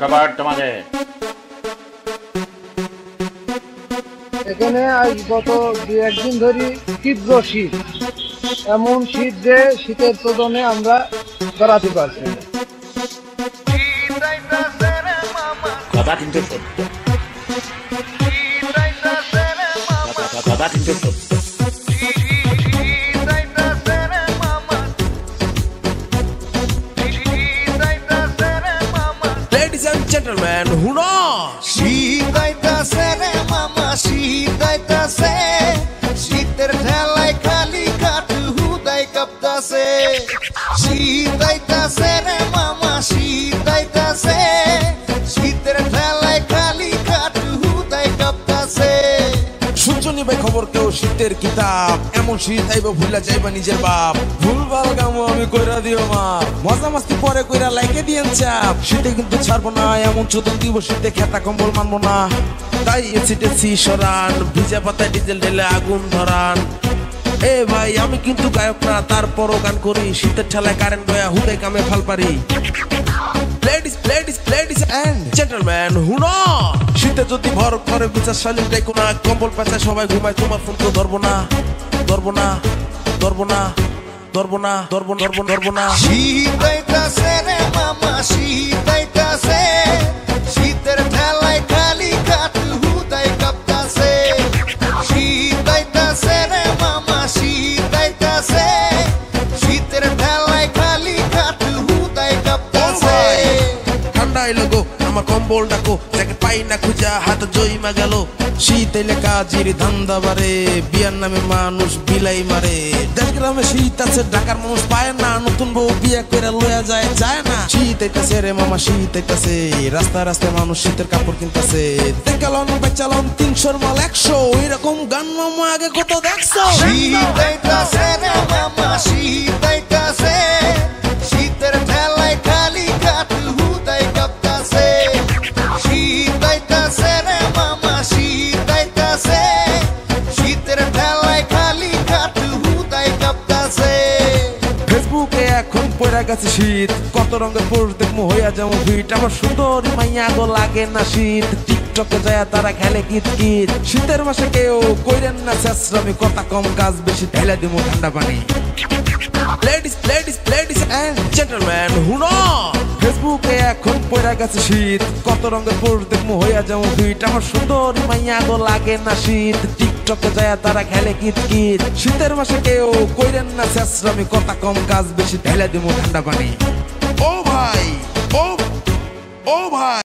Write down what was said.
খবর তোমাদের? এখানে আজ গত 2-1 দিন ধরে তীব্র শীত, এমন শীত যে শীতের তোদনে আমরা বেড়াতে পারছি না। কথা কিন্তু সত্য, কথা কিন্তু সত্য। Ladies and gentlemen, হুনো শীত আইতাছে রে মামা, শীত আইতাছে, শীতের ঠেলায় খালি কাটু হুদাই কাঁপতাছে। শীত আইতাছে রে মামা, শীত আইতাছে, শীতের ঠেলায় খালি কাটু হুদাই কাঁপতাছে। শুনছো নি ভাই খবর কেউ শীতের কিতাব, এমন শীত আইব ভুলা যাইবা নিজের বাপ। ভুলভাল কামো আমি কইরা দিও মা, মজা মাস্তি পরে কইরা লাইকে দিয়েন চাপ। শীতে কিন্তু ছাড়বো না, এমন চোদন দিব শীতে খেতা কম্বল মানবো না। তাই এসি সরান, ভিজা পাতায় ডিজেল ঢেলে আগুন ধরান। এ ভাই আমি কিন্তু গায়ক না, তারপরও গান করি। শীতের ঠেলায় কারেন্ট বয়া হুদাই কামে ফাল পারি। Ladies and gentlemen, হুনো শীতে যদি ভর করে বিচার শালীন দেখো না, কম্বল পেঁচায় সবাই ঘুমায়, তোমার ফোন তো ধরবো না, ধরবো না, ধরবো না, ধরবো না, ধরবো না। শীত আইতাছে রে মামা, শীত আইতাছে, শীতের ঠেলায় খালি কাটু হুদাই কাঁপতাছে। শীত আইতাছে রে মামা, শীত আইতাছে, শীতের ঠেলায় খালি কাটু হুদাই কাঁপতাছে। ঠান্ডা এলো গো আমার কম্বল ডাকো, জ্যাকেট পাই না খুঁজা হাত জইমা গেল। শীত এলে কাজির ধান্দা বাড়ে, বিয়ার নামে মানুষ বিলাই মারে। দেশ গ্রামে শীত আছে, ঢাকার মানুষ পায় না, নতুন বউ বিয়া করে লয়া যায় না। শীত আইতাছে রে মামা, শীত আইতাছে, রাস্তায় রাস্তায় মানুষ শীতের কাপড় কিনতাছে। দেখালন বেচালন 300 মাল 100, এরকম গান মামা আগে কত দেখছো? শীত আইতাছে রে মামা, শীত আইতাছে, শীতের ঠেলায় খালি কাটু হুদাই কাঁপতাছে। শীত আইতাছে রে মামা, শীত আইতাছে, শীতের ঠেলায় খালি কাটু হুদাই কাঁপতাছে। ফেসবুকে এখন পড়া গেছে শীত, কত রঙের পোস্ট দেখবো হইয়া যাবো ফিট। আমার সুন্দর মাইয়া গো লাগে না শীত, টিকটকে যায় তারা খেলে কিত কিত। শীতের মাসে কেউ কইরেন না শেষরামি, কথা কম কাজ বেশি, ঢেলে দিব ঠান্ডা পানি। Ladies and gentlemen, হুনো ফেসবুকে এখন পড়া গেছে শীত, কত রঙের পোস্ট দেখবো হইয়া যাবো ফিট। আমার সুন্দর মাইয়া গো লাগে না শীত, টিকটকে যায় তারা খেলে কিত কিত। শীতের মাসে কেউ কইরেন না শেষরামি, কথা কম কাজ বেশি, ঢেলে দিব ঠান্ডা পানি। ও ভাই, ও ভাই।